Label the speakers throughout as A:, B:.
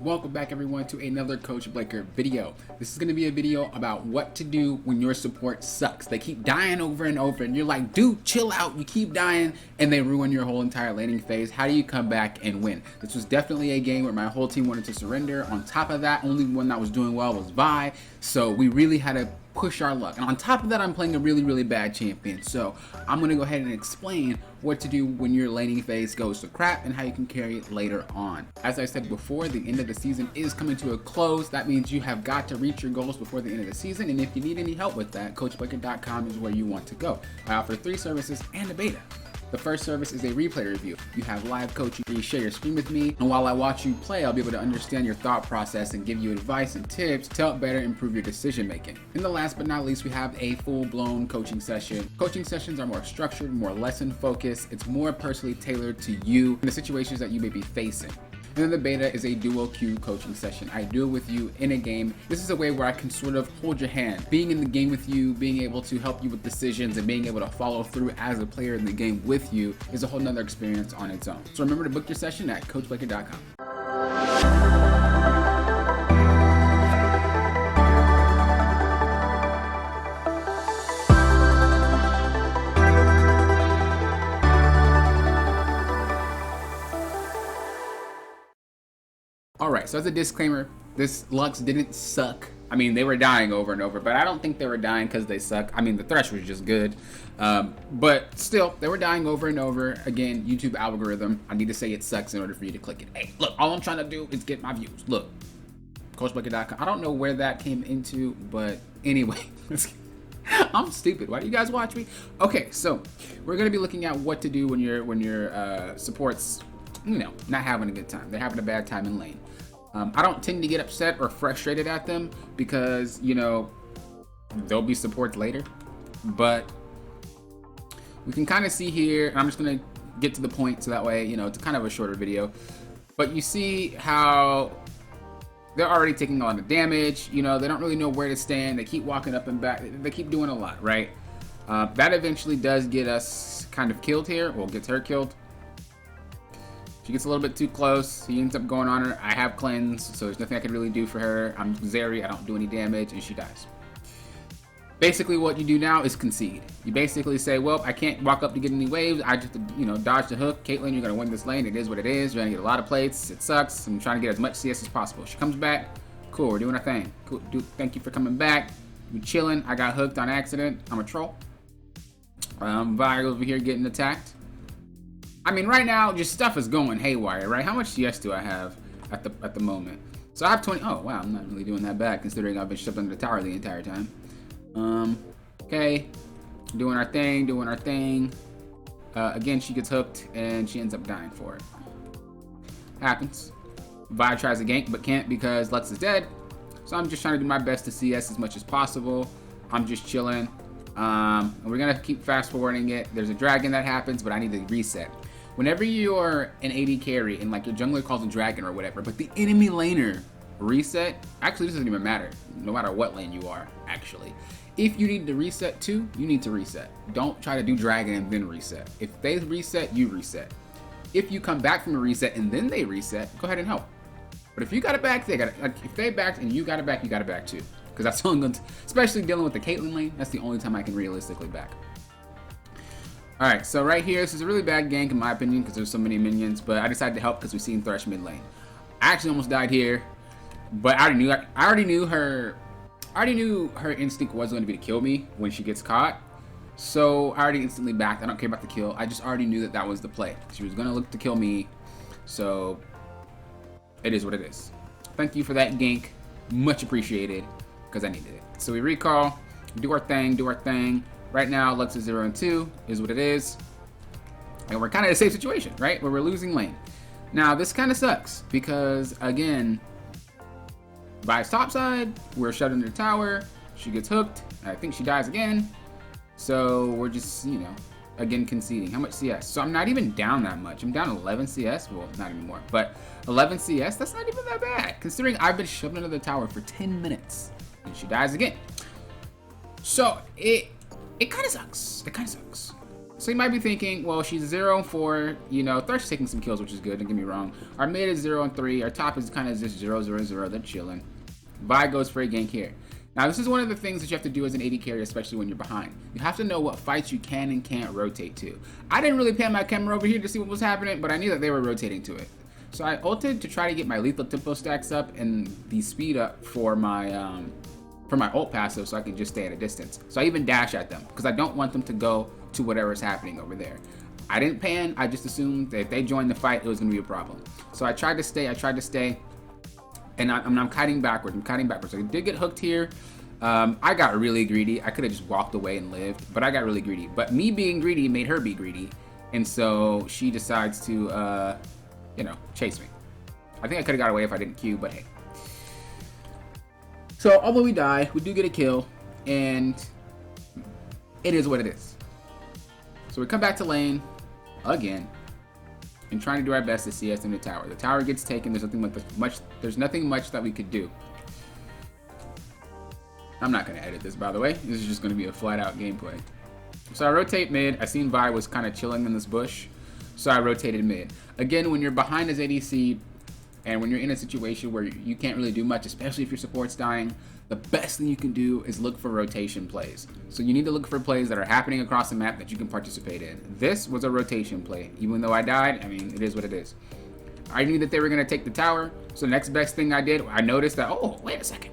A: Welcome back everyone to another Coach Blaker video. This is going to be a video about what to do when your support sucks. They keep dying over and over and you're like, dude, chill out. You keep dying and they ruin your whole entire laning phase. How do you come back and win? This was definitely a game where my whole team wanted to surrender. On top of that, only one that was doing well was Vi. So we really had to push our luck. And on top of that, I'm playing a really bad champion. So I'm going to go ahead and explain what to do when your laning phase goes to crap and how you can carry it later on. As I said before, the end of the season is coming to a close. That means you have got to reach your goals before the end of the season. And if you need any help with that, CoachBlaker.com is where you want to go. I offer 3 services and a beta. The first service is a replay review. You have live coaching where you share your screen with me, and while I watch you play, I'll be able to understand your thought process and give you advice and tips to help better improve your decision making. And the last but not least, we have a full-blown coaching session. Coaching sessions are more structured, more lesson focused. It's more personally tailored to you and the situations that you may be facing. And then the beta is a dual queue coaching session. I do it with you in a game. This is a way where I can sort of hold your hand. Being in the game with you, being able to help you with decisions, and being able to follow through as a player in the game with you is a whole nother experience on its own. So remember to book your session at CoachBlaker.com. Alright, so as a disclaimer, this Lux didn't suck. I mean, they were dying over and over, but I don't think they were dying because they suck. I mean, the Thresh was just good. But still, they were dying over and over. Again, YouTube algorithm, I need to say it sucks in order for you to click it. Hey, look, all I'm trying to do is get my views. Look, CoachBlaker.com. I don't know where that came into, but anyway. I'm stupid. Why do you guys watch me? Okay, so we're going to be looking at what to do when your support's, you know, not having a good time. They're having a bad time in lane. I don't tend to get upset or frustrated at them because, you know, there'll be supports later. But we can kind of see here, and I'm just going to get to the point so that way, you know, it's kind of a shorter video. But you see how they're already taking a lot of damage. You know, they don't really know where to stand. They keep walking up and back. They keep doing a lot, right? That eventually does get us kind of killed here. Well, gets her killed. She gets a little bit too close. He ends up going on her. I have cleanse, so there's nothing I can really do for her. I'm Zeri, I don't do any damage, and she dies. Basically, what you do now is concede. You basically say, well, I can't walk up to get any waves. I just, you know, dodge the hook. Caitlyn, you're going to win this lane. It is what it is. You're going to get a lot of plates. It sucks. I'm trying to get as much CS as possible. She comes back. Cool, we're doing our thing. Cool. Thank you for coming back. We're chilling. I got hooked on accident. I'm a troll. Vi over here getting attacked. I mean, right now, just stuff is going haywire, right? How much CS do I have at the moment? So I have 20. Oh, wow, I'm not really doing that bad considering I've been shoved under the tower the entire time. Okay, doing our thing. Again, she gets hooked and she ends up dying for it. Happens. Vi tries to gank but can't because Lux is dead. So I'm just trying to do my best to CS as much as possible. I'm just chilling. And we're gonna keep fast forwarding it. There's a dragon that happens, but I need to reset. Whenever you're an AD carry and like your jungler calls a dragon or whatever, but the enemy laner reset, actually this doesn't even matter, no matter what lane you are, actually. If you need to reset too, you need to reset. Don't try to do dragon and then reset. If they reset, you reset. If you come back from a reset and then they reset, go ahead and help. But if you got it back, they got it. Like, if they backed and you got it back, you got it back too. Because that's only going to, especially dealing with the Caitlyn lane, that's the only time I can realistically back. Alright, so right here, this is a really bad gank in my opinion because there's so many minions, but I decided to help because we've seen Thresh mid lane. I actually almost died here, but I already knew her instinct was going to be to kill me when she gets caught. So I already instantly backed. I don't care about the kill. I just already knew that was the play. She was going to look to kill me, so it is what it is. Thank you for that gank. Much appreciated because I needed it. So we recall, do our thing. Right now, Lux is 0 and 2 is what it is. And we're kind of in a safe situation, right? Where we're losing lane. Now, this kind of sucks because, again, Vi's topside, we're shut in the tower. She gets hooked. I think she dies again. So we're just, you know, again, conceding. How much CS? So I'm not even down that much. I'm down 11 CS. Well, not anymore. But 11 CS, that's not even that bad. Considering I've been shoved under the tower for 10 minutes. And she dies again. So it kind of sucks. It kind of sucks. So you might be thinking, well, she's 0-4. You know, Thresh is taking some kills, which is good. Don't get me wrong. Our mid is 0-3. Our top is kind of just 0-0-0. They're chilling. Vi goes for a gank here. Now, this is one of the things that you have to do as an AD carry, especially when you're behind. You have to know what fights you can and can't rotate to. I didn't really pan my camera over here to see what was happening, but I knew that they were rotating to it. So I ulted to try to get my lethal tempo stacks up and the speed up for my ult passive so I can just stay at a distance. So I even dash at them because I don't want them to go to whatever's happening over there. I didn't pan. I just assumed that if they joined the fight, it was going to be a problem. So I tried to stay. And I'm kiting backwards. So I did get hooked here. I got really greedy. I could have just walked away and lived, but I got really greedy. But me being greedy made her be greedy. And so she decides to, you know, chase me. I think I could have got away if I didn't Q, but hey. So although we die, we do get a kill, and it is what it is. So we come back to lane again and trying to do our best to CS in the tower. The tower gets taken. There's nothing much that we could do. I'm not going to edit this, by the way. This is just going to be a flat-out gameplay. So I rotate mid. I seen Vi was kind of chilling in this bush, so I rotated mid. Again, when you're behind as ADC, and when you're in a situation where you can't really do much, especially if your support's dying, the best thing you can do is look for rotation plays. So you need to look for plays that are happening across the map that you can participate in. This was a rotation play. Even though I died, I mean, it is what it is. I knew that they were going to take the tower, so the next best thing I did, I noticed that, oh, wait a second.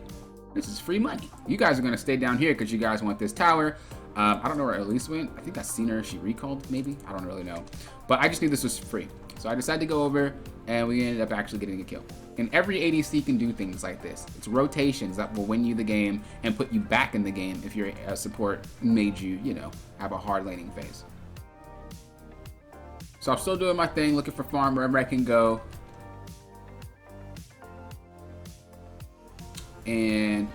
A: This is free money. You guys are going to stay down here because you guys want this tower. I don't know where Elise went. I think I seen her. She recalled, maybe. I don't really know. But I just knew this was free. So I decided to go over, and we ended up actually getting a kill. And every ADC can do things like this. It's rotations that will win you the game and put you back in the game if your support made you, you know, have a hard laning phase. So I'm still doing my thing, looking for farm wherever I can go. And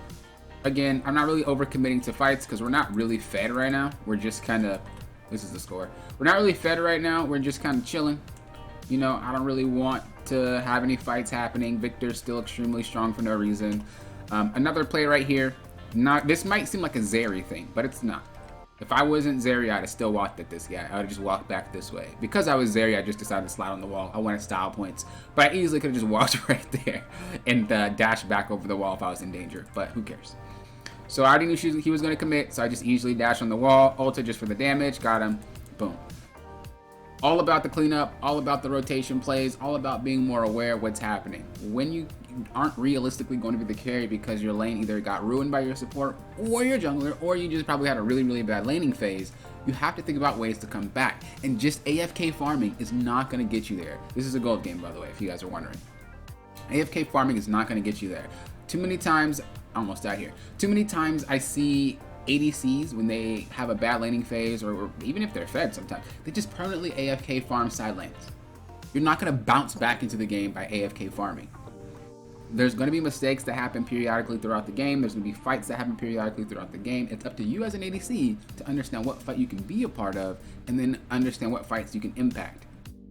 A: again, I'm not really overcommitting to fights because we're not really fed right now. We're just kind of, this is the score. We're not really fed right now. We're just kind of chilling. You know, I don't really want to have any fights happening. Victor's still extremely strong for no reason. Another play right here. This might seem like a Zeri thing, but it's not. If I wasn't Zeri, I'd have still walked at this guy. I would have just walked back this way. Because I was Zeri, I just decided to slide on the wall. I wanted style points. But I easily could have just walked right there and dashed back over the wall if I was in danger. But who cares? So I already knew he was going to commit, so I just easily dashed on the wall. Ulted just for the damage. Got him. Boom. All about the cleanup, all about the rotation plays, all about being more aware of what's happening. When you aren't realistically going to be the carry because your lane either got ruined by your support or your jungler, or you just probably had a really, really bad laning phase, you have to think about ways to come back. And just AFK farming is not going to get you there. This is a gold game, by the way, if you guys are wondering. AFK farming is not going to get you there. Too many times, I almost died here. Too many times I see ADCs, when they have a bad laning phase, or even if they're fed sometimes, they just permanently AFK farm side lanes. You're not going to bounce back into the game by AFK farming. There's going to be mistakes that happen periodically throughout the game. There's going to be fights that happen periodically throughout the game. It's up to you as an ADC to understand what fight you can be a part of, and then understand what fights you can impact.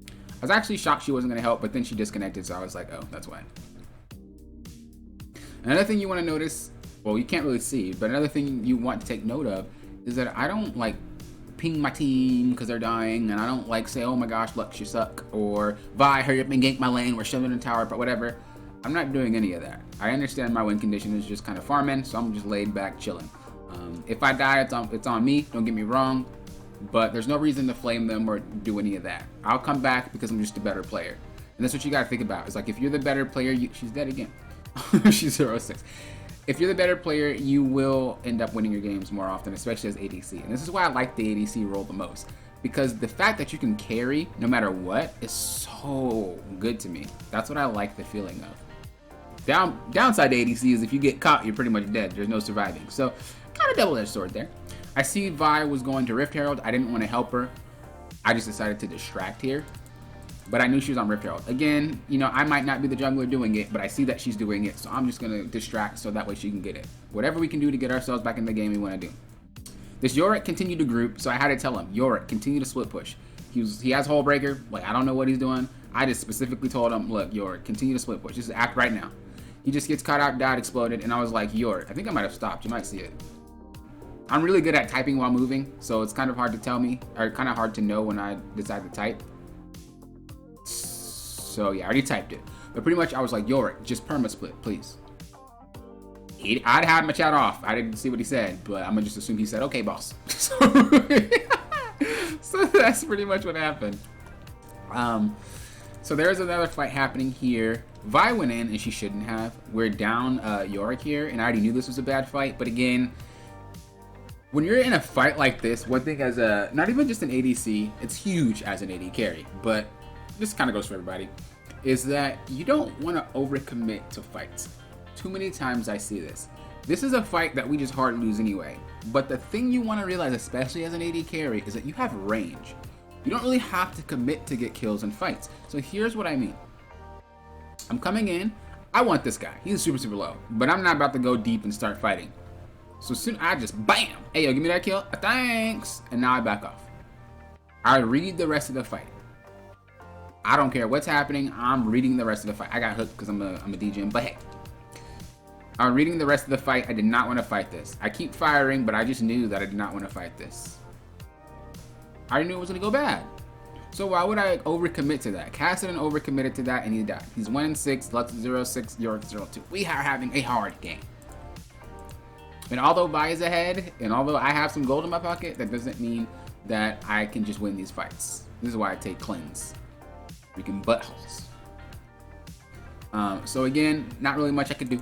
A: I was actually shocked she wasn't going to help, but then she disconnected, so I was like, oh, that's why. Another thing you want to notice, well, you can't really see, but another thing you want to take note of is that I don't like ping my team because they're dying, and I don't like say, oh my gosh, Lux, you suck, or Vi, hurry up and gank my lane, we're shoving in the tower, but whatever. I'm not doing any of that. I understand my win condition is just kind of farming, so I'm just laid back chilling. If I die, it's on me, don't get me wrong, but there's no reason to flame them or do any of that. I'll come back because I'm just a better player. And that's what you gotta think about. It's like, if you're the better player, she's dead again. She's 0-6. If you're the better player, you will end up winning your games more often, especially as ADC. And this is why I like the ADC role the most, because the fact that you can carry no matter what is so good to me. That's what I like the feeling of. Downside to ADC is if you get caught, you're pretty much dead. There's no surviving. So kind of double-edged sword there. I see Vi was going to Rift Herald. I didn't want to help her. I just decided to distract here. But I knew she was on Rift Herald. Again, you know, I might not be the jungler doing it, but I see that she's doing it, so I'm just going to distract so that way she can get it. Whatever we can do to get ourselves back in the game, we want to do. This Yorick continued to group, so I had to tell him, Yorick, continue to split push. He has Hull Breaker. Like, I don't know what he's doing. I just specifically told him, look, Yorick, continue to split push. Just act right now. He just gets caught out, died, exploded, and I was like, Yorick. I think I might have stopped. You might see it. I'm really good at typing while moving, so it's kind of hard to tell me, or kind of hard to know when I decide to type. So yeah, I already typed it. But pretty much I was like, Yorick, just perma-split, please. I'd had my chat off. I didn't see what he said, but I'm gonna just assume he said, okay, boss. So that's pretty much what happened. So there's another fight happening here. Vi went in and she shouldn't have. We're down Yorick here, and I already knew this was a bad fight, but again, when you're in a fight like this, one thing as a, not even just an ADC, it's huge as an AD carry, but this kind of goes for everybody, is that you don't want to overcommit to fights. Too many times I see this. This is a fight that we just hard lose anyway, but the thing you want to realize, especially as an AD carry, is that you have range. You don't really have to commit to get kills in fights. So here's what I mean. I'm coming in, I want this guy. He's super, super low, but I'm not about to go deep and start fighting. So soon I just BAM! Hey, yo, give me that kill. Thanks! And now I back off. I read the rest of the fight. I don't care what's happening. I'm reading the rest of the fight. I got hooked because I'm a DGM, but hey. I'm reading the rest of the fight. I did not want to fight this. I keep firing, but I just knew that I did not want to fight this. I knew it was going to go bad. So why would I overcommit to that? Cassidy overcommitted to that and he died. He's 1-6, Lux 0-6, Yorick 0-2. We are having a hard game. And although Vi is ahead, and although I have some gold in my pocket, that doesn't mean that I can just win these fights. This is why I take cleanse. We can buttholes. So again, not really much I could do.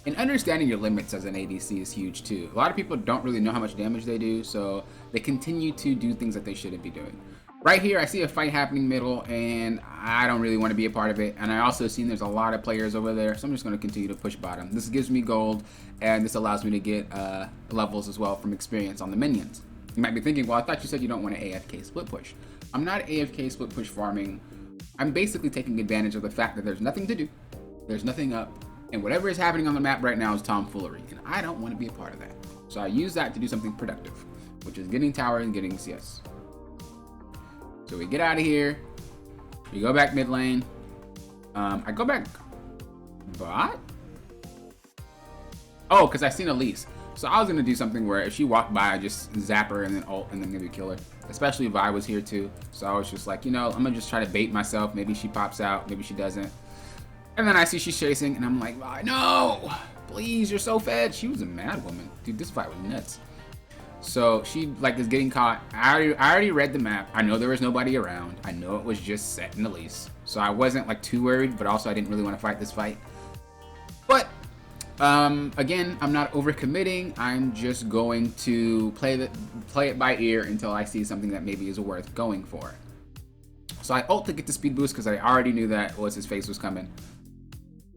A: And understanding your limits as an ADC is huge too. A lot of people don't really know how much damage they do, so they continue to do things that they shouldn't be doing. Right here, I see a fight happening middle, and I don't really want to be a part of it. And I also seen there's a lot of players over there, so I'm just going to continue to push bottom. This gives me gold, and this allows me to get levels as well from experience on the minions. You might be thinking, well, I thought you said you don't want an AFK split push. I'm not AFK split push farming. I'm basically taking advantage of the fact that there's nothing to do. There's nothing up. And whatever is happening on the map right now is tomfoolery, and I don't want to be a part of that. So I use that to do something productive, which is getting tower and getting CS. So we get out of here. We go back mid lane. I go back bot? Oh, because I seen Elise. So I was going to do something where if she walked by, I just zap her and then ult and then maybe kill her. Especially if Vi was here too. So I was just like, you know, I'm going to just try to bait myself. Maybe she pops out. Maybe she doesn't. And then I see she's chasing, and I'm like, Vi, no! Please, you're so fed. She was a mad woman. Dude, this fight was nuts. So she like is getting caught. I already read the map. I know there was nobody around. I know it was just set in Elise. So I wasn't like too worried, but also I didn't really want to fight this fight. But again, I'm not overcommitting. I'm just going to play it by ear until I see something that maybe is worth going for. So I ult to get the speed boost because I already knew that his face was coming.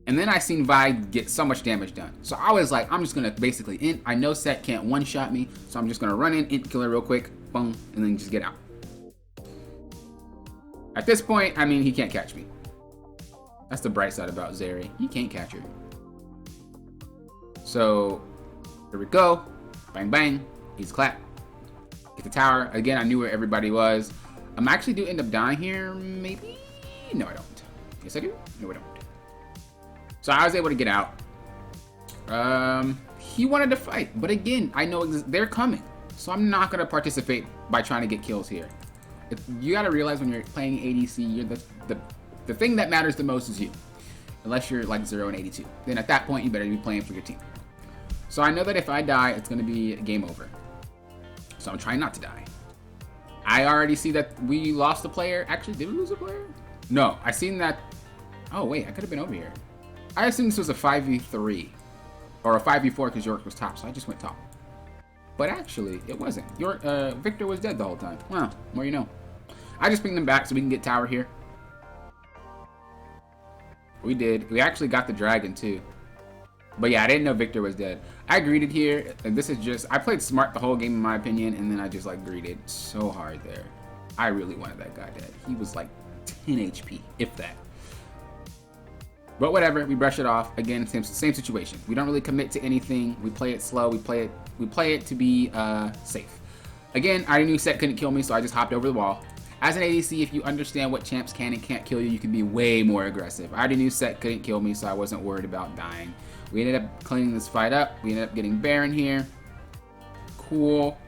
A: And then I seen Vi get so much damage done. So I was like, I'm just going to basically int. I know Set can't one-shot me, so I'm just going to run in, int, kill her real quick, boom, and then just get out. At this point, I mean, he can't catch me. That's the bright side about Zeri. He can't catch her. So, here we go. Bang, bang. He's clap. Get the tower. Again, I knew where everybody was. I actually do end up dying here, maybe? No, I don't. Yes, I do? No, I don't. So I was able to get out. He wanted to fight, but again, I know they're coming. So I'm not going to participate by trying to get kills here. You got to realize when you're playing ADC, you're the thing that matters the most is you. Unless you're like 0 and 82. Then at that point, you better be playing for your team. So I know that if I die, it's going to be game over. So I'm trying not to die. I already see that we lost a player. Actually, did we lose a player? No, I seen that. Oh, wait, I could have been over here. I assumed this was a 5v3 or a 5v4 because Yorick was top, so I just went top. But actually, it wasn't. Victor was dead the whole time. Well, more you know. I just pinged them back so we can get tower here. We did. We actually got the dragon too. But yeah, I didn't know Victor was dead. I greeted here, and this is just, I played smart the whole game in my opinion, and then I just like greeted so hard there. I really wanted that guy dead. He was like 10 HP, if that. But whatever, we brush it off. Again, same situation. We don't really commit to anything. We play it slow. We play it to be safe. Again, I knew Set couldn't kill me, so I just hopped over the wall. As an ADC, if you understand what champs can and can't kill you, you can be way more aggressive. I already knew Set couldn't kill me, so I wasn't worried about dying. We ended up cleaning this fight up. We ended up getting Baron here. cool.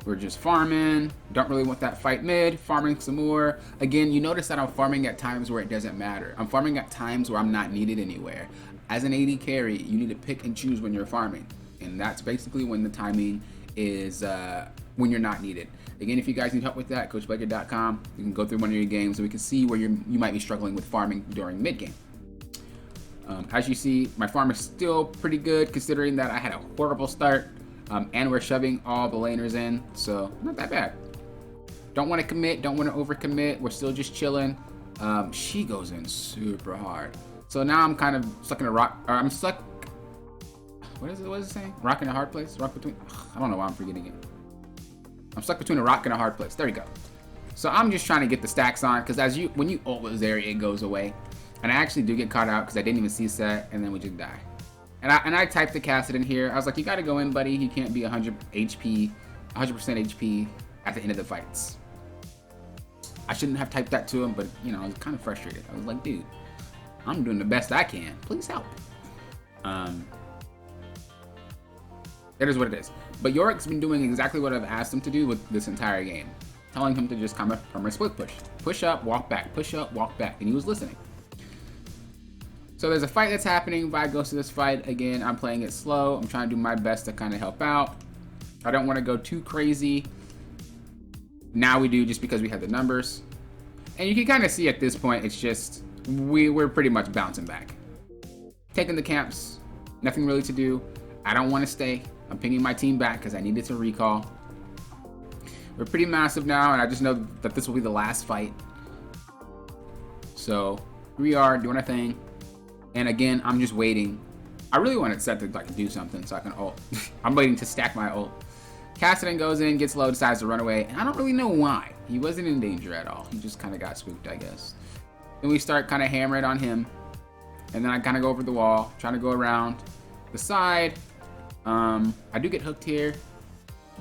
A: We're just farming. Don't really want that fight mid. Farming some more. Again, you notice that I'm farming at times where it doesn't matter. I'm farming at times where I'm not needed anywhere. As an AD carry, you need to pick and choose when you're farming. And that's basically when the timing is when you're not needed. Again, if you guys need help with that, CoachBlaker.com. You can go through one of your games so we can see where you might be struggling with farming during mid-game. As you see, my farm is still pretty good considering that I had a horrible start. And we're shoving all the laners in, so not that bad. Don't want to commit, don't want to overcommit. We're still just chilling. She goes in super hard. So now I'm kind of stuck in a rock, or I'm stuck, what is it saying? Rock in a hard place? Rock between, I don't know why I'm forgetting it. I'm stuck between a rock and a hard place. There we go. So I'm just trying to get the stacks on, because when you ult with Zarya, it goes away. And I actually do get caught out because I didn't even see set, and then we just die. And I typed the Cassidy in here. I was like, you gotta go in, buddy. He can't be 100 HP, 100% HP at the end of the fights. I shouldn't have typed that to him, but you know, I was kind of frustrated. I was like, dude, I'm doing the best I can. Please help. It is what it is. But Yorick's been doing exactly what I've asked him to do with this entire game. Telling him to just come up from a split push. Push up, walk back. Push up, walk back. And he was listening. So there's a fight that's happening. Vi goes to this fight. Again, I'm playing it slow. I'm trying to do my best to kind of help out. I don't want to go too crazy. Now we do just because we have the numbers. And you can kind of see at this point, it's just, we're pretty much bouncing back. Taking the camps, nothing really to do. I don't want to stay. I'm pinging my team back because I needed to recall. We're pretty massive now, and I just know that this will be the last fight. So we are doing our thing. And again, I'm just waiting. I really wanted Seth to like do something so I can ult. I'm waiting to stack my ult. Cassidy goes in, gets low, decides to run away, and I don't really know why. He wasn't in danger at all. He just kind of got spooked, I guess. Then we start kind of hammering on him. And then I kind of go over the wall, trying to go around the side. I do get hooked here,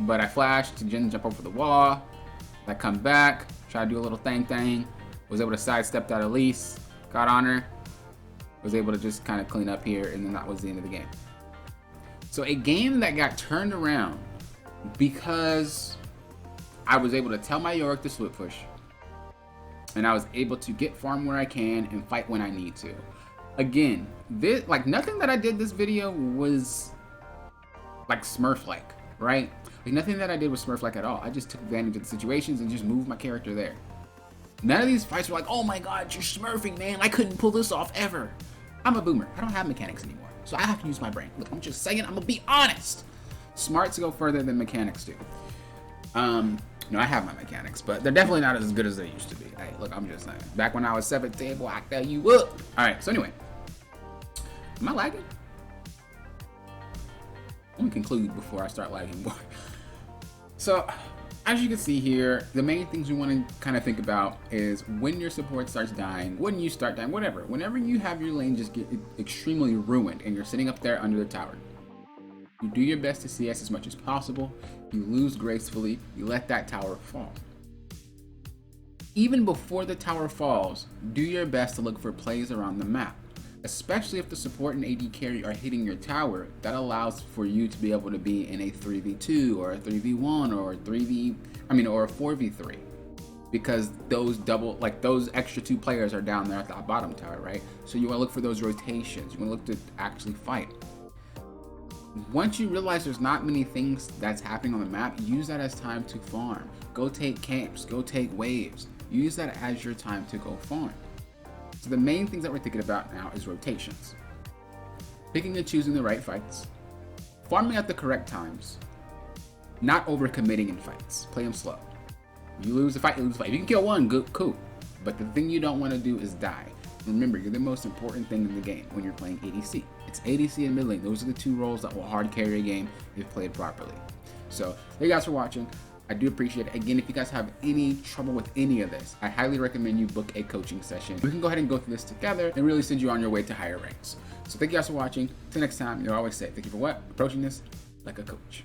A: but I flash to jump over the wall. I come back, try to do a little thing. Was able to sidestep that Elise, got on her. Was able to just kind of clean up here, and then that was the end of the game. So a game that got turned around because I was able to tell my Yorick to split push, and I was able to get farm where I can and fight when I need to. Again, this, like, nothing that I did this video was like Smurf-like, right? Like, nothing that I did was Smurf-like at all. I just took advantage of the situations and just moved my character there. None of these fights were like, oh my god, you're smurfing, man. I couldn't pull this off ever. I'm a boomer. I don't have mechanics anymore. So I have to use my brain. Look, I'm just saying, I'm gonna be honest. Smarts go further than mechanics do. No, I have my mechanics, but they're definitely not as good as they used to be. Hey, look, I'm just saying. Back when I was 17, boy, I tell you what. Alright, so anyway. Am I lagging? Let me conclude before I start lagging more. So, as you can see here, the main things you want to kind of think about is when your support starts dying, when you start dying, whatever. Whenever you have your lane just get extremely ruined and you're sitting up there under the tower, you do your best to CS as much as possible. You lose gracefully. You let that tower fall. Even before the tower falls, do your best to look for plays around the map. Especially if the support and AD carry are hitting your tower, that allows for you to be able to be in a 3v2 or a 3v1 or a 4v3. Because those extra two players are down there at the bottom tower, right? So you want to look for those rotations. You want to look to actually fight. Once you realize there's not many things that's happening on the map, use that as time to farm. Go take camps, go take waves. Use that as your time to go farm. So the main things that we're thinking about now is rotations. Picking and choosing the right fights. Farming at the correct times. Not overcommitting in fights. Play them slow. You lose the fight, you lose the fight. If you can kill one, good, cool. But the thing you don't want to do is die. Remember, you're the most important thing in the game when you're playing ADC. It's ADC and mid lane. Those are the two roles that will hard carry a game if played properly. So, thank you guys for watching. I do appreciate it. Again, if you guys have any trouble with any of this, I highly recommend you book a coaching session. We can go ahead and go through this together and really send you on your way to higher ranks. So thank you guys for watching. Till next time, you always say, thank you for what? Approaching this like a coach.